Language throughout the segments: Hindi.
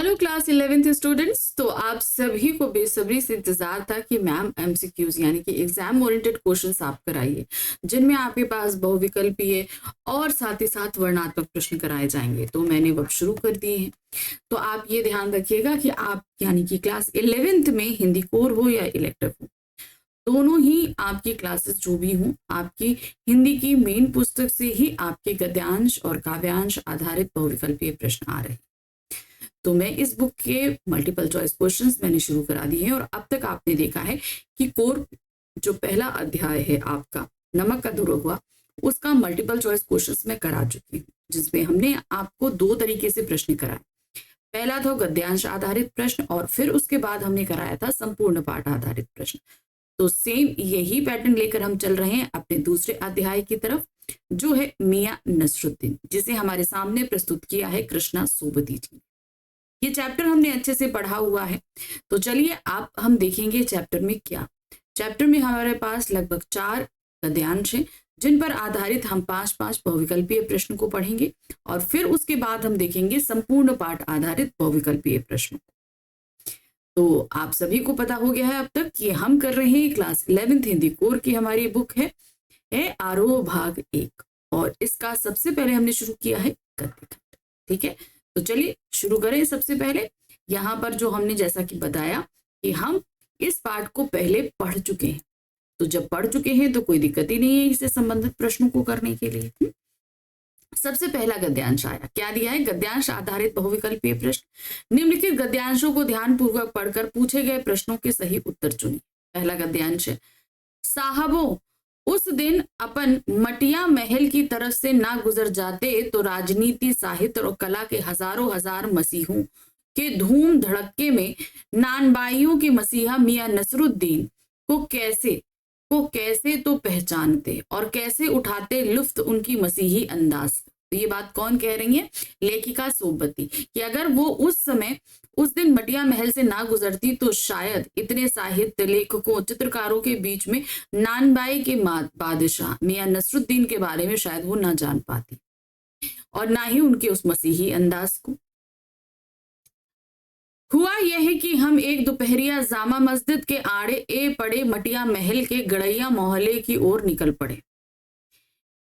Hello class 11th students. तो आप सभी को बेसब्री से इंतजार था कि मैम एमसीक्यूज यानी कि एग्जाम ओरिएंटेड क्वेश्चंस आप कराइए, जिनमें आपके पास बहुविकल्पीय और साथ ही साथ वर्णात्मक प्रश्न कराए जाएंगे। तो मैंने अब शुरू कर दिए हैं। तो आप ये ध्यान रखिएगा कि आप यानी कि क्लास 11th में हिंदी कोर हो या इलेक्टिव हो, दोनों ही आपकी क्लासेस जो भी हों, आपकी हिंदी की मेन पुस्तक से ही आपके गद्यांश और काव्यांश आधारित बहुविकल्पीय प्रश्न आ रहे हैं। तो मैं इस बुक के मल्टीपल चॉइस क्वेश्चंस मैंने शुरू करा दिए हैं और अब तक आपने देखा है कि कोर जो पहला अध्याय है आपका नमक का दुर्वा, उसका मल्टीपल चॉइस क्वेश्चंस मैं करा चुकी हूँ, जिसमें हमने आपको दो तरीके से प्रश्न कराए। पहला था गद्यांश आधारित प्रश्न और फिर उसके बाद हमने कराया था संपूर्ण पाठ आधारित प्रश्न। तो सेम यही पैटर्न लेकर हम चल रहे हैं अपने दूसरे अध्याय की तरफ, जो है मियां नसरुद्दीन, जिसे हमारे सामने प्रस्तुत किया है कृष्णा सोबती जी। ये चैप्टर हमने अच्छे से पढ़ा हुआ है। तो चलिए आप हम देखेंगे चैप्टर में क्या। चैप्टर में हमारे पास लगभग 4 गद्यांश हैं, जिन पर आधारित हम 5-5 बहुविकल्पीय प्रश्न को पढ़ेंगे और फिर उसके बाद हम देखेंगे संपूर्ण पाठ आधारित बहुविकल्पीय प्रश्नों को। तो आप सभी को पता हो गया है अब तक कि हम कर रहे हैं क्लास 11th हिंदी कोर की हमारी बुक है आरोह भाग 1 और इसका सबसे पहले हमने शुरू किया है गद्य खंड। ठीक है, तो चलिए शुरू करें। सबसे पहले यहाँ पर जो हमने जैसा कि बताया कि हम इस पाठ को पहले पढ़ चुके हैं, तो जब पढ़ चुके हैं तो कोई दिक्कत ही नहीं है इससे संबंधित प्रश्नों को करने के लिए। सबसे पहला गद्यांश आया, क्या दिया है? गद्यांश आधारित बहुविकल्पीय प्रश्न। निम्नलिखित गद्यांशों को ध्यानपूर्वक पढ़कर पूछे गए प्रश्नों के सही उत्तर चुनिए। पहला गद्यांश है, साहबों उस दिन अपन मटिया महल की तरफ से ना गुजर जाते तो राजनीति, साहित्य और कला के हजारों हजार मसीहों के धूम धड़क्के में नानबाइयों के मसीहा मियां नसरुद्दीन को कैसे तो पहचानते और कैसे उठाते लुफ्त उनकी मसीही अंदाज। तो ये बात कौन कह रही है? लेखिका सोबती, कि अगर वो उस दिन मटिया महल से ना गुजरती तो शायद इतने साहित्य लेखकों, चित्रकारों के बीच में नानबाई के बादशाह मियां नसरुद्दीन के बारे में शायद वो ना जान पाती और ना ही उनके उस मसीही अंदाज को। हुआ यह है कि हम एक दोपहरिया जामा मस्जिद के आड़े पड़े मटिया महल के गड़ैया मोहल्ले की ओर निकल पड़े।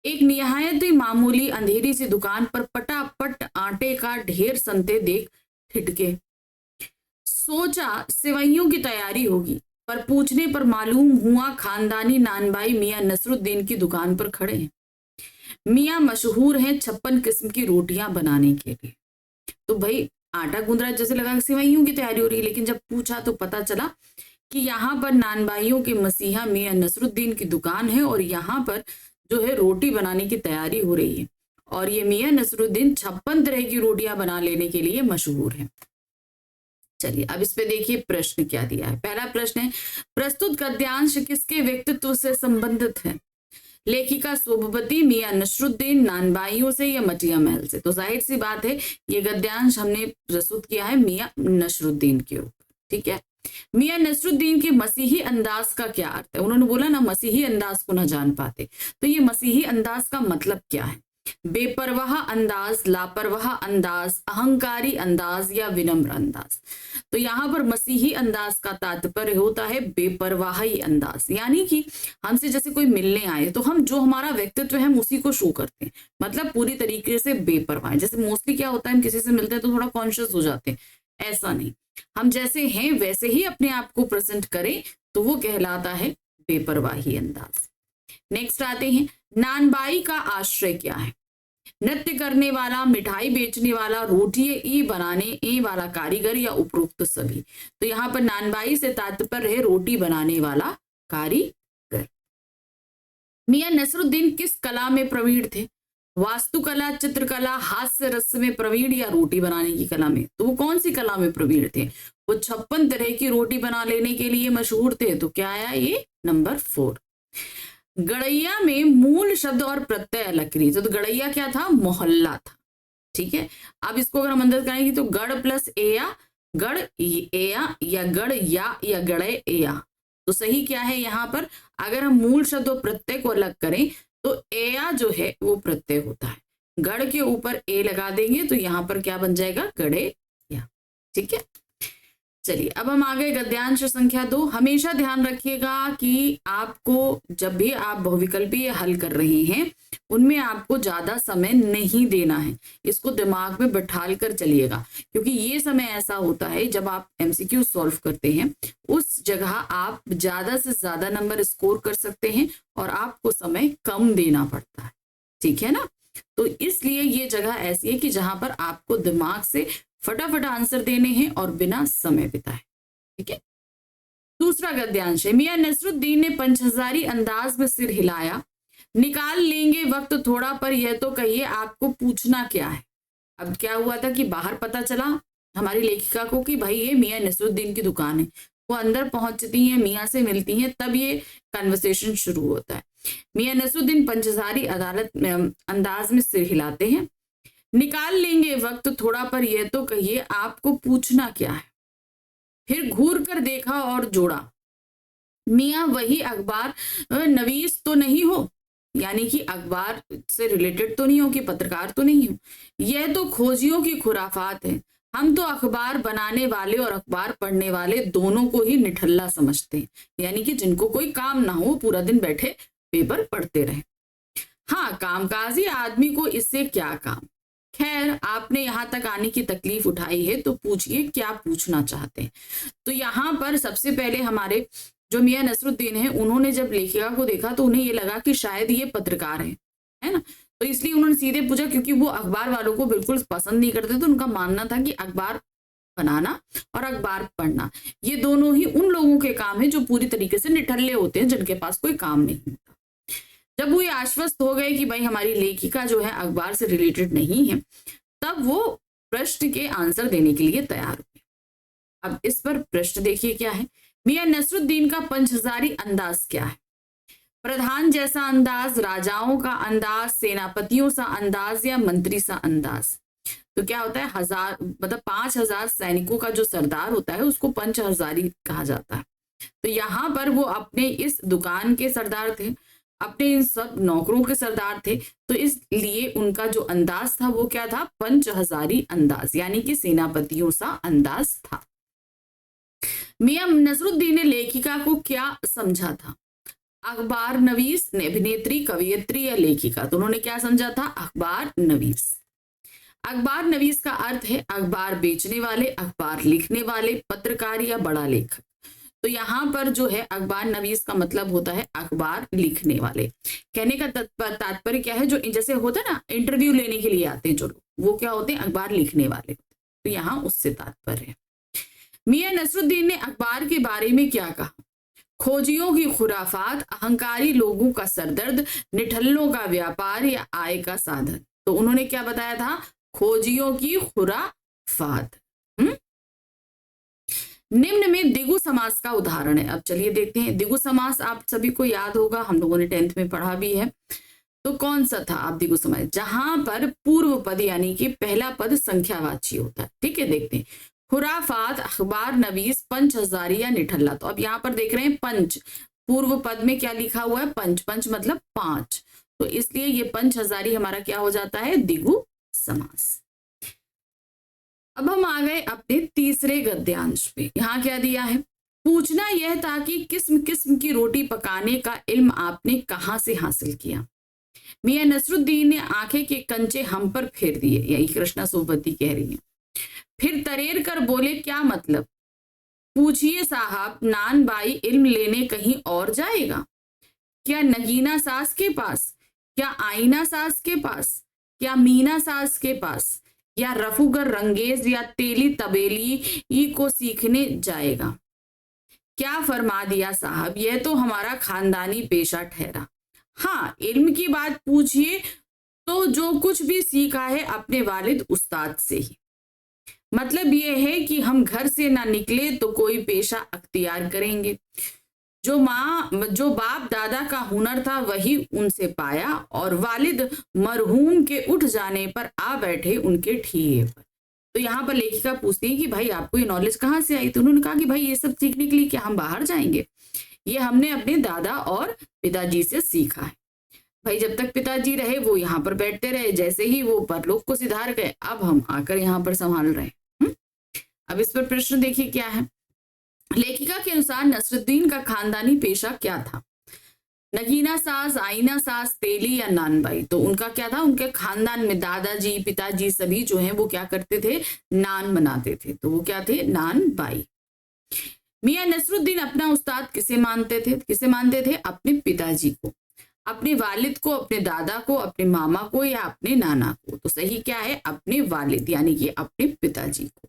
एक निहायत ही मामूली अंधेरी सी दुकान पर पटापट आटे का ढेर संते देख ठिठके। सोचा सेवइयों की तैयारी होगी, पर पूछने पर मालूम हुआ खानदानी नानबाई मियां नसरुद्दीन की दुकान पर खड़े हैं। मियां मशहूर हैं 56 किस्म की रोटियां बनाने के लिए। तो भाई आटा गूंद रहा, जैसे लगा सेवइयों की तैयारी हो रही है, लेकिन जब पूछा तो पता चला कि यहाँ पर नानबाइयों के मसीहा मियां नसरुद्दीन की दुकान है और यहाँ पर जो है रोटी बनाने की तैयारी हो रही है और ये मियां नसरुद्दीन 56 तरह की रोटियां बना लेने के लिए मशहूर है। चलिए अब इस पे देखिए प्रश्न क्या दिया है। पहला प्रश्न है, प्रस्तुत गद्यांश किसके व्यक्तित्व से संबंधित है? लेखिका सोबती, मियां नसरुद्दीन, नानबाइयों से या मटिया महल से? तो जाहिर सी बात है ये गद्यांश हमने प्रस्तुत किया है मियां नसरुद्दीन के ऊपर। ठीक है, मियां नसरुद्दीन के मसीही अंदाज का क्या अर्थ है? उन्होंने बोला ना मसीही अंदाज को ना जान पाते, तो ये मसीही अंदाज का मतलब क्या है? बेपरवाह अंदाज, लापरवाह अंदाज, अहंकारी अंदाज या विनम्र अंदाज? तो यहाँ पर मसीही अंदाज का तात्पर्य होता है बेपरवाही अंदाज, यानी कि हमसे जैसे कोई मिलने आए तो हम जो हमारा व्यक्तित्व है हम उसी को शो करते हैं, मतलब पूरी तरीके से बेपरवाह। जैसे मोस्टली क्या होता है, हम किसी से मिलते हैं तो थोड़ा कॉन्शियस हो जाते हैं, ऐसा नहीं, हम जैसे हैं वैसे ही अपने आप को प्रेजेंट करें तो वो कहलाता है बेपरवाही अंदाज। नेक्स्ट आते हैं, नानबाई का आश्रय क्या है? नृत्य करने वाला, मिठाई बेचने वाला, रोटी बनाने वाला कारीगर या उपरोक्त सभी? तो यहाँ पर नानबाई से तात्पर्य है रोटी बनाने वाला कारीगर। मियां नसरुद्दीन किस कला में प्रवीण थे? वास्तुकला, चित्रकला, हास्य रस में प्रवीण या रोटी बनाने की कला में? तो वो कौन सी कला में प्रवीण थे? वो 56 तरह की रोटी बना लेने के लिए मशहूर थे। तो क्या आया ये? नंबर 4। गड़ैया में मूल शब्द और प्रत्यय अलग करिए। तो गड़ैया क्या था? मोहल्ला था। ठीक है, अब इसको अगर हम अंदर करेंगे तो गढ़ प्लस एया, गढ़ एया या गढ़ या गड़े एया। तो सही क्या है यहाँ पर? अगर हम मूल शब्द और प्रत्यय को अलग करें तो एया जो है वो प्रत्यय होता है, गढ़ के ऊपर ए लगा देंगे तो यहाँ पर क्या बन जाएगा? गड़े या। ठीक है, चलिए अब हम आ गए गद्यांश संख्या 2। हमेशा ध्यान रखिएगा कि आपको जब भी आप बहुविकल्पीय हल कर रहे हैं उनमें आपको ज्यादा समय नहीं देना है, इसको दिमाग में बैठाल कर चलिएगा, क्योंकि ये समय ऐसा होता है जब आप एमसीक्यू सॉल्व करते हैं उस जगह आप ज्यादा से ज्यादा नंबर स्कोर कर सकते हैं और आपको समय कम देना पड़ता है, ठीक है ना। तो इसलिए ये जगह ऐसी है कि जहां पर आपको दिमाग से फटाफट आंसर देने हैं और बिना समय बिताए, ठीक है। दूसरा गद्यांश है, मियां नसरुद्दीन ने पंचहजारी अंदाज में सिर हिलाया, निकाल लेंगे वक्त थोड़ा पर यह तो कहिए आपको पूछना क्या है। अब क्या हुआ था कि बाहर पता चला हमारी लेखिका को कि भाई ये मियां नसरुद्दीन की दुकान है, वो अंदर पहुंचती हैं, मियां से मिलती हैं, तब ये कन्वर्सेशन शुरू होता है। मियां नसरुद्दीन पंचहजारी अदालत में अंदाज में सिर हिलाते हैं, निकाल लेंगे वक्त थोड़ा पर यह तो कहिए आपको पूछना क्या है। फिर घूर कर देखा और जोड़ा, मियां वही अखबार नवीस तो नहीं हो, यानी कि अखबार से रिलेटेड तो नहीं हो, कि पत्रकार तो नहीं हो, यह तो खोजियों की खुराफात है। हम तो अखबार बनाने वाले और अखबार पढ़ने वाले दोनों को ही निठल्ला समझते हैं, यानी कि जिनको कोई काम ना हो पूरा दिन बैठे पेपर पढ़ते रहे। हाँ, कामकाजी आदमी को इससे क्या काम। खैर, आपने यहां तक आने की तकलीफ उठाई है तो पूछिए क्या पूछना चाहते हैं। तो यहाँ पर सबसे पहले हमारे जो मियां नसरुद्दीन है उन्होंने जब लेखिका को देखा तो उन्हें ये लगा कि शायद ये पत्रकार है ना, तो इसलिए उन्होंने सीधे पूछा, क्योंकि वो अखबार वालों को बिल्कुल पसंद नहीं करते, तो उनका मानना था कि अखबार बनाना और अखबार पढ़ना ये दोनों ही उन लोगों के काम है जो पूरी तरीके से निठल्ले होते हैं, जिनके पास कोई काम नहीं होता। जब वो ये आश्वस्त हो गए कि भाई हमारी लेखिका जो है अखबार से रिलेटेड नहीं है, तब वो प्रश्न के आंसर देने के लिए तैयार हुए। अब इस पर प्रश्न देखिए क्या है, मियां नसरुद्दीन का पंचहजारी अंदाज क्या है। प्रधान जैसा अंदाज, राजाओं का अंदाज, सेनापतियों सा अंदाज या मंत्री सा अंदाज। तो क्या होता है, 1000 मतलब 5000 सैनिकों का जो सरदार होता है उसको पंचहजारी कहा जाता है। तो यहाँ पर वो अपने इस दुकान के सरदार थे, अपने इन सब नौकरों के सरदार थे, तो इसलिए उनका जो अंदाज था वो क्या था, पंचहजारी अंदाज, यानी कि सेनापतियों सा अंदाज था। मियां नसरुद्दीन ने लेखिका को क्या समझा था। अखबार नवीस, अभिनेत्री, कवियत्री या लेखिका। तो उन्होंने क्या समझा था, अखबार नवीस। अखबार नवीस का अर्थ है अखबार बेचने वाले, अखबार लिखने वाले, पत्रकार या बड़ा लेखक। तो यहाँ पर जो है अखबार नवीस का मतलब होता है अखबार लिखने वाले। कहने का तात्पर्य क्या है, जो जैसे होता है ना इंटरव्यू लेने के लिए आते हैं जो लोग, वो क्या होते हैं, अखबार लिखने वाले। तो यहाँ उससे तात्पर्य है। मियां नसरुद्दीन ने अखबार के बारे में क्या कहा। खोजियों की खुराफात, अहंकारी लोगों का सरदर्द, निठल्लों का व्यापार या आय का साधन। तो उन्होंने क्या बताया था, खोजियों की खुराफात। निम्न में दिगु समास का उदाहरण है। अब चलिए देखते हैं, दिगु समास आप सभी को याद होगा, हम लोगों ने 10th में पढ़ा भी है। तो कौन सा था आप दिगु समास, जहां पर पूर्व पद यानी कि पहला पद संख्यावाची होता है। ठीक है, देखते हैं, खुराफात, अखबार नवीस, पंचहजारी या निठल्ला। तो अब यहाँ पर देख रहे हैं पंच, पूर्व पद में क्या लिखा हुआ है, पंच, पंच मतलब 5, तो इसलिए ये पंचहजारी हमारा क्या हो जाता है, दिगु समास। अब हम आ गए अपने तीसरे गद्यांश पे। यहाँ क्या दिया है, पूछना यह था कि किस्म किस्म की रोटी पकाने का इल्म आपने कहाँ से हासिल किया। मियां नसरुद्दीन ने आंखें के कंचे हम पर फेर दिए, यही कृष्णा सोबती कह रही है। फिर तरेर कर बोले, क्या मतलब। पूछिए साहब, नान बाई इल्म लेने कहीं और जाएगा क्या, नगीना सास के पास, क्या आईना सास के पास, क्या मीना सास के पास, या रफूगर रंगेज या तेली तबेली को सीखने जाएगा। क्या फरमा दिया साहब, यह तो हमारा खानदानी पेशा ठहरा। हाँ, इल्म की बात पूछिए तो जो कुछ भी सीखा है अपने वालिद उस्ताद से ही। मतलब यह है कि हम घर से ना निकले तो कोई पेशा अख्तियार करेंगे। जो बाप दादा का हुनर था वही उनसे पाया, और वालिद मरहूम के उठ जाने पर आ बैठे उनके ठीए पर। तो यहाँ पर लेखिका पूछती है कि भाई आपको ये नॉलेज कहाँ से आई। तो उन्होंने कहा कि भाई ये सब सीखने के लिए क्या हम बाहर जाएंगे, ये हमने अपने दादा और पिताजी से सीखा है। भाई जब तक पिताजी रहे वो यहाँ पर बैठते रहे, जैसे ही वो परलोक को सिधार गए अब हम आकर यहाँ पर संभाल रहे हैं। अब इस पर प्रश्न देखिए क्या है। लेखिका के अनुसार नसरुद्दीन का खानदानी पेशा क्या था? नगीना सास, आईना सास, तेली या नानबाई? तो उनका क्या था, उनके खानदान में दादाजी पिताजी सभी जो हैं वो क्या करते थे, नान बनाते थे, तो वो क्या थे, नानबाई। मियां नसरुद्दीन अपना उस्ताद किसे मानते थे? किसे मानते थे? अपने पिताजी को, अपने वालिद को, अपने दादा को, अपने मामा को या अपने नाना को? तो सही क्या है, अपने वालिद यानी कि अपने पिताजी को।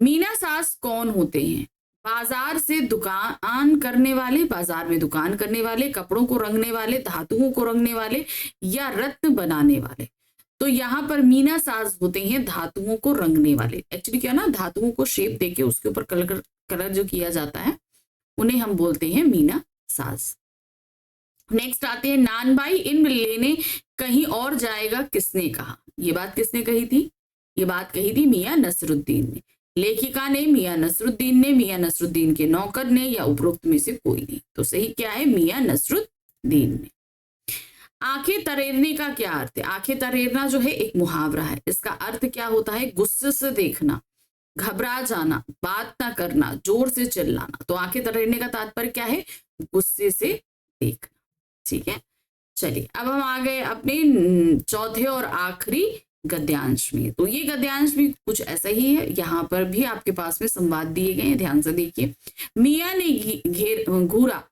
मीना सास कौन होते हैं? बाजार से दुकान करने वाले, बाजार में दुकान करने वाले, कपड़ों को रंगने वाले, धातुओं को रंगने वाले या रत्न बनाने वाले? तो यहाँ पर मीना साज होते हैं धातुओं को रंगने वाले। एक्चुअली क्या ना, धातुओं को शेप देके उसके ऊपर कलर जो किया जाता है उन्हें हम बोलते हैं मीना साज। नेक्स्ट आते हैं नानबाई इल्म लेने कहीं और जाएगा किसने कहा? ये बात किसने कही थी? ये बात कही थी मियां नसरुद्दीन ने। लेखिका ने, मियां नसरुद्दीन ने, मियां नसरुद्दीन के नौकर ने या उपरोक्त में से कोई नहीं? तो सही क्या है, मियां नसरुद्दीन ने। आंखें तरेरने का क्या अर्थ है? आंखें तरेरना जो है एक मुहावरा है। इसका अर्थ क्या होता है? गुस्से से देखना, घबरा जाना, बात ना करना, जोर से चिल्लाना। तो आंखें तरेरने का तात्पर्य क्या है? गुस्से से देखना। ठीक है, चलिए अब हम आ गए अपने चौथे और आखिरी गद्यांश में। तो ये गद्यांश भी कुछ ऐसा ही है। यहाँ पर भी आपके पास में संवाद दिए गए हैं, ध्यान से देखिए। मियाँ ने घूरा,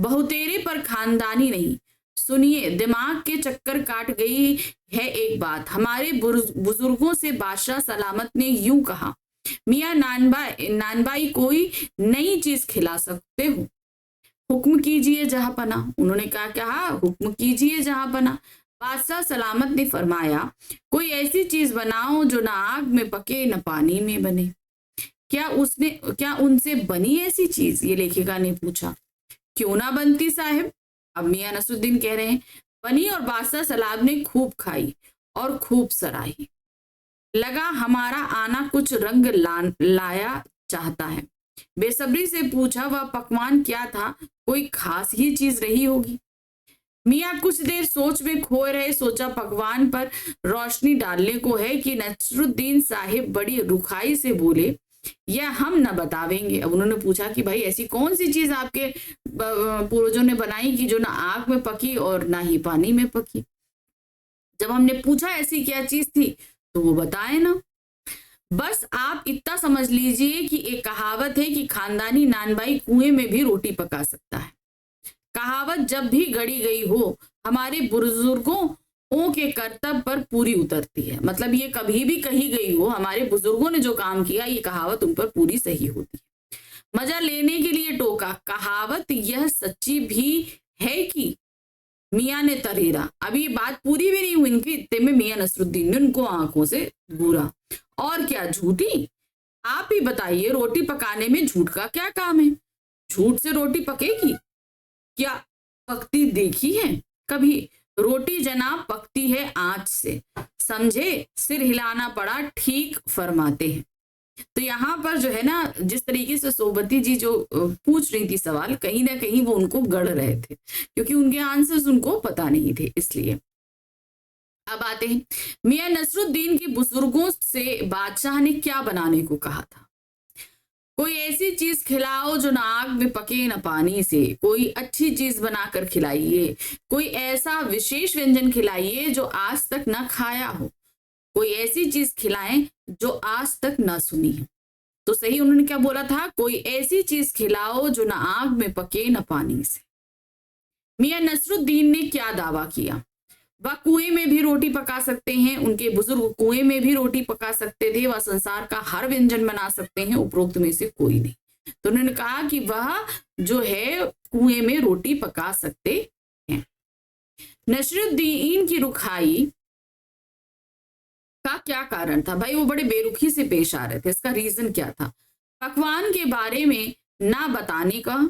बहुतेरे पर खानदानी नहीं, सुनिए दिमाग के चक्कर काट गई है एक बात, हमारे बुजुर्गों से बादशाह सलामत ने यूं कहा, मियाँ नानबाई कोई नई चीज खिला सकते हो? हुक्म कीजिए जहांपना। उन्होंने कहा हुक्म कीजिए जहांपना। बादशाह सलामत ने फरमाया, कोई ऐसी चीज बनाओ जो ना आग में पके न पानी में बने। क्या उनसे बनी ऐसी चीज? ये लेखिका ने पूछा। क्यों ना बनती साहिब? अब मियां नसरुद्दीन कह रहे हैं, बनी और बादशाह सलाम ने खूब खाई और खूब सराही। लगा हमारा आना कुछ रंग लाया चाहता है। बेसब्री से पूछा, वह पकवान क्या था? कोई खास ही चीज रही होगी। मियाँ कुछ देर सोच में खोए रहे। सोचा पकवान पर रोशनी डालने को है कि नसरुद्दीन साहिब बड़ी रुखाई से बोले, यह हम न बतावेंगे। अब उन्होंने पूछा कि भाई ऐसी कौन सी चीज आपके पूर्वजों ने बनाई कि जो ना आग में पकी और ना ही पानी में पकी? जब हमने पूछा ऐसी क्या चीज थी तो वो बताए ना। बस आप इतना समझ लीजिए कि एक कहावत है कि खानदानी नानबाई कुएं में भी रोटी पका सकता है। कहावत जब भी गढ़ी गई हो हमारे बुजुर्गों के कर्तव्य पर पूरी उतरती है। मतलब ये कभी भी कही गई हो, हमारे बुजुर्गों ने जो काम किया ये कहावत उन पर पूरी सही होती है। मजा लेने के लिए टोका, कहावत यह सच्ची भी है कि? मियाँ ने तरेरा। अभी बात पूरी भी नहीं हुई इनकी, इतने में मियाँ नसरुद्दीन ने उनको आंखों से घूरा। और क्या झूठी? आप ही बताइए, रोटी पकाने में झूठ का क्या काम है? झूठ से रोटी पकेगी? क्या पकती देखी है कभी? रोटी जनाब पकती है आंच से, समझे? सिर हिलाना पड़ा, ठीक फरमाते हैं। तो यहाँ पर जो है ना, जिस तरीके से सोबती जी जो पूछ रही थी सवाल, कहीं ना कहीं वो उनको गढ़ रहे थे क्योंकि उनके आंसर्स उनको पता नहीं थे, इसलिए। अब आते हैं, मियां नसरुद्दीन के बुजुर्गों से बादशाह ने क्या बनाने को कहा था? कोई ऐसी चीज खिलाओ जो ना आग में पके न पानी से, कोई अच्छी चीज बनाकर खिलाइए, कोई ऐसा विशेष व्यंजन खिलाइए जो आज तक ना खाया हो, कोई ऐसी चीज खिलाएं जो आज तक ना सुनी हो। तो सही उन्होंने क्या बोला था? कोई ऐसी चीज खिलाओ जो ना आग में पके न पानी से। मियां नसरुद्दीन ने क्या दावा किया? वह कुएं में भी रोटी पका सकते हैं, उनके बुजुर्ग कुएं में भी रोटी पका सकते थे, वह संसार का हर व्यंजन बना सकते हैं, उपरोक्त में से कोई नहीं। तो उन्होंने कहा कि वह जो है कुएं में रोटी पका सकते हैं। नसरुद्दीन की रुखाई का क्या कारण था? भाई वो बड़े बेरुखी से पेश आ रहे थे, इसका रीजन क्या था? पकवान के बारे में ना बताने का,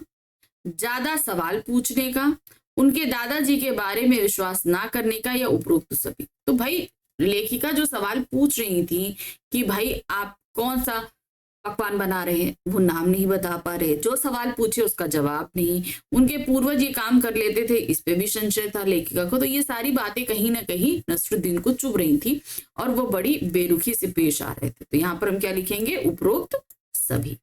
ज्यादा सवाल पूछने का, उनके दादाजी के बारे में विश्वास ना करने का, या उपरोक्त सभी? तो भाई लेखिका जो सवाल पूछ रही थी कि भाई आप कौन सा पकवान बना रहे हैं, वो नाम नहीं बता पा रहे, जो सवाल पूछे उसका जवाब नहीं, उनके पूर्वज ये काम कर लेते थे, इस पे भी संशय था लेखिका को। तो ये सारी बातें कहीं ना कहीं नसरुद्दीन को चुभ रही थी और वो बड़ी बेरुखी से पेश आ रहे थे। तो यहाँ पर हम क्या लिखेंगे, उपरोक्त सभी।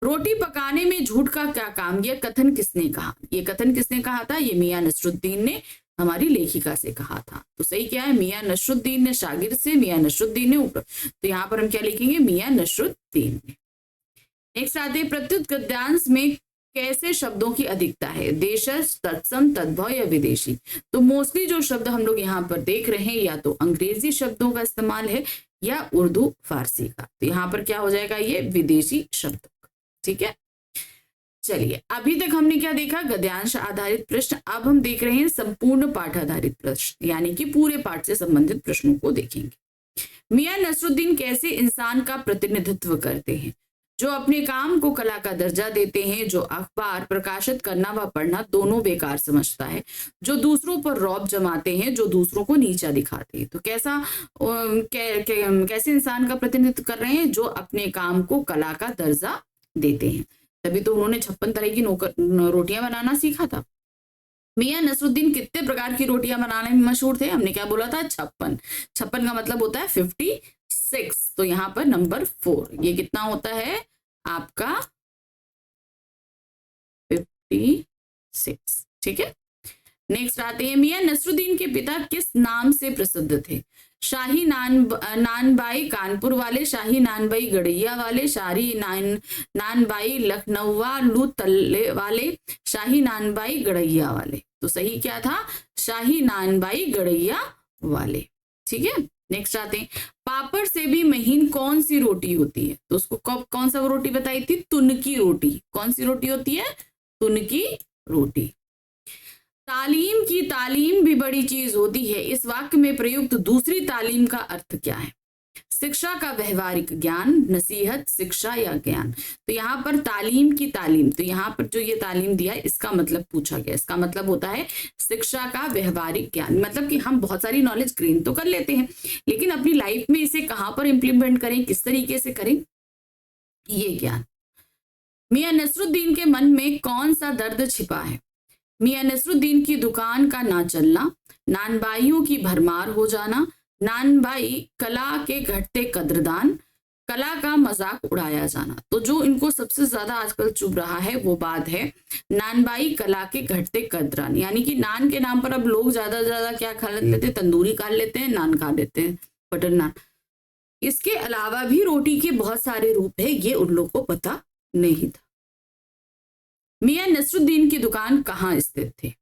रोटी पकाने में झूठ का क्या काम, यह कथन किसने कहा, ये कथन किसने कहा था, ये मियां नसरुद्दीन ने हमारी लेखिका से कहा था। तो सही क्या है, मियां नसरुद्दीन ने शागिर्द से, मियां नसरुद्दीन ने ऊपर। तो यहाँ पर हम क्या लिखेंगे, मियां नसरुद्दीन ने। नेक्स्ट आते हैं, प्रत्युत गद्यांश में कैसे शब्दों की अधिकता है, देशज, तत्सम, तद्भव या विदेशी। तो मोस्टली जो शब्द हम लोग यहाँ पर देख रहे हैं या तो अंग्रेजी शब्दों का इस्तेमाल है या उर्दू फारसी का। तो यहाँ पर क्या हो जाएगा, ये विदेशी शब्द। ठीक है, चलिए अभी तक हमने क्या देखा, गद्यांश आधारित प्रश्न। अब हम देख रहे हैं संपूर्ण पाठ आधारित प्रश्न, यानी कि पूरे पाठ से संबंधित प्रश्नों को देखेंगे। मियां नसरुद्दीन कैसे इंसान का प्रतिनिधित्व करते हैं, जो अपने काम को कला का दर्जा देते हैं, जो अखबार प्रकाशित करना व पढ़ना दोनों बेकार समझता है, जो दूसरों पर रौब जमाते हैं, जो दूसरों को नीचा दिखाते हैं। तो कैसे इंसान का प्रतिनिधित्व कर रहे हैं, जो अपने काम को कला का दर्जा देते हैं। तभी तो उन्होंने 56 तरह की रोटियां बनाना सीखा था। मियां नसरुद्दीन कितने प्रकार की रोटियां बनाने में मशहूर थे, हमने क्या बोला था, 56। 56 का मतलब होता है 56। तो यहाँ पर नंबर 4, ये कितना होता है आपका 56। ठीक है, नेक्स्ट आते हैं, मियां नसरुद्दीन के पिता किस नाम से प्रसिद्ध थे, शाही नानबाई कानपुर वाले, शाही नानबाई गड़ैया वाले, शाही नानबाई लखनऊवा लू तल्ले वाले, शाही नानबाई गड़ैया वाले। तो सही क्या था, शाही नानबाई गड़ैया वाले। ठीक है, नेक्स्ट आते हैं, पापड़ से भी महीन कौन सी रोटी होती है। तो उसको कौन सा रोटी बताई थी, तुनकी रोटी। कौन सी रोटी होती है, तुनकी रोटी। तालीम की तालीम भी बड़ी चीज होती है, इस वाक्य में प्रयुक्त दूसरी तालीम का अर्थ क्या है, शिक्षा का व्यवहारिक ज्ञान, नसीहत, शिक्षा या ज्ञान। तो यहाँ पर तालीम की तालीम, तो यहाँ पर जो ये तालीम दिया है इसका मतलब पूछा गया, इसका मतलब होता है शिक्षा का व्यवहारिक ज्ञान। मतलब कि हम बहुत सारी नॉलेज गेन तो कर लेते हैं, लेकिन अपनी लाइफ में इसे कहाँ पर इंप्लीमेंट करें, किस तरीके से करें, ये ज्ञान। मियां नसरुद्दीन के मन में कौन सा दर्द छिपा है, मियां नसरुद्दीन की दुकान का ना चलना, नानबाइयों की भरमार हो जाना, नानबाई कला के घटते कद्रदान, कला का मजाक उड़ाया जाना। तो जो इनको सबसे ज्यादा आजकल चुभ रहा है वो बात है नानबाई कला के घटते कद्रान, यानी कि नान के नाम पर अब लोग ज्यादा से ज्यादा क्या खा लेते हैं, तंदूरी खा लेते हैं, नान खा लेते हैं, बटर नान। इसके अलावा भी रोटी के बहुत सारे रूप है, ये उन लोगों को पता नहीं था। मियां नसरुद्दीन की दुकान कहाँ स्थित थे,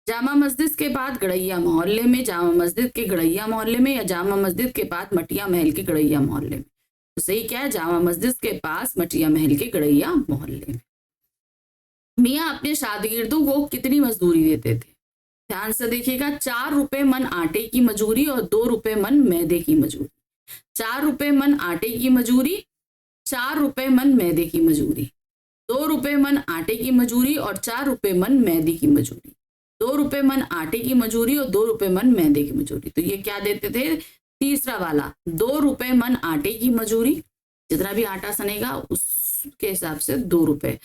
जामा मस्जिद के बाद गड़ैया मोहल्ले में, जामा मस्जिद के गड़ैया मोहल्ले में, या जामा मस्जिद के पास मटिया महल के गड़ैया मोहल्ले में। तो सही क्या है, जामा मस्जिद के पास मटिया महल के गड़ैया मोहल्ले में। मियां अपने शागिर्दों को कितनी मजदूरी देते थे, ध्यान से देखिएगा, 4 रुपए मन आटे की मजूरी और 2 रुपए मन मैदे की मजूरी। 4 रुपए मन आटे की मजूरी, 4 रुपए मन मैदे की मजूरी, 2 रुपए मन आटे की मजूरी और 4 रुपए मन मैदे की मजूरी। 2 रुपए मन आटे की मजूरी और 2 रुपए मन मैदे की मजूरी। तो ये क्या देते थे, तीसरा वाला 2 रुपए मन आटे की मजूरी, जितना भी आटा सनेगा उसके हिसाब से 2 रुपए,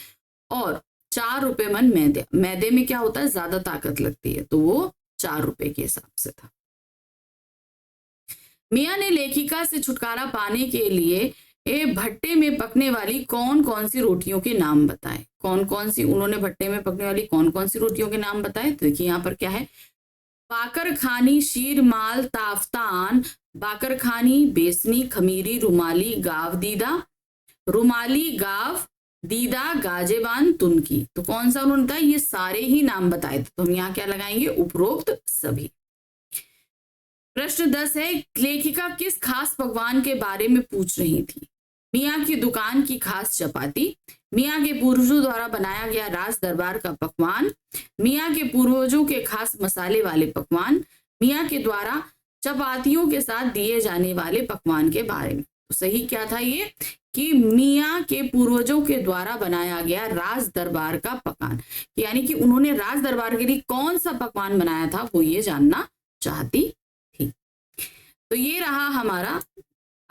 और 4 रुपए मन मैदे। मैदे में क्या होता है, ज्यादा ताकत लगती है, तो वो 4 रुपए के हिसाब से था। मियां ने लेखिका से छुटकारा पाने के लिए भट्टे में पकने वाली कौन कौन सी रोटियों के नाम बताए। कौन कौन सी उन्होंने भट्टे में पकने वाली कौन कौन सी रोटियों के नाम बताए, तो देखिए यहाँ पर क्या है, पाकर खानी, शीर माल, ताफ्तान, बाकर खानी, बेसनी, खमीरी, रुमाली, गाव दीदा, रुमाली, गाव दीदा, गाजेबान, तुनकी। तो कौन सा उन्होंने बताया, ये सारे ही नाम बताए थे। तो हम यहाँ क्या लगाएंगे, उपरोक्त सभी। प्रश्न 10 है, लेखिका किस खास पकवान के बारे में पूछ रही थी, मियां की दुकान की खास चपाती, मियां के पूर्वजों द्वारा बनाया गया राज दरबार का पकवान, मियां के पूर्वजों के खास मसाले वाले पकवान, मियां के द्वारा चपातियों के साथ दिए जाने वाले पकवान के बारे में। तो सही क्या था ये, कि मियां के पूर्वजों के द्वारा बनाया गया राज दरबार का पकवान, यानी कि उन्होंने राज दरबार के लिए कौन सा पकवान बनाया था वो ये जानना चाहती थी। तो ये रहा हमारा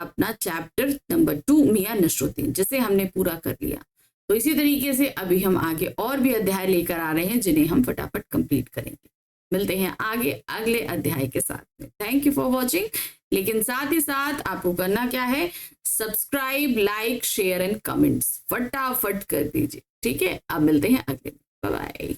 अपना चैप्टर नंबर 2 मियां नसरुद्दीन, जिसे हमने पूरा कर लिया। तो इसी तरीके से अभी हम आगे और भी अध्याय लेकर आ रहे हैं, जिन्हें हम फटाफट कंप्लीट करेंगे। मिलते हैं आगे अगले अध्याय के साथ में। Thank you for watching. लेकिन साथ ही साथ आपको करना क्या है, subscribe, like, share and comments फटाफट कर दीजिए। ठीक है, अब मिलते हैं अगले। बाय बाय।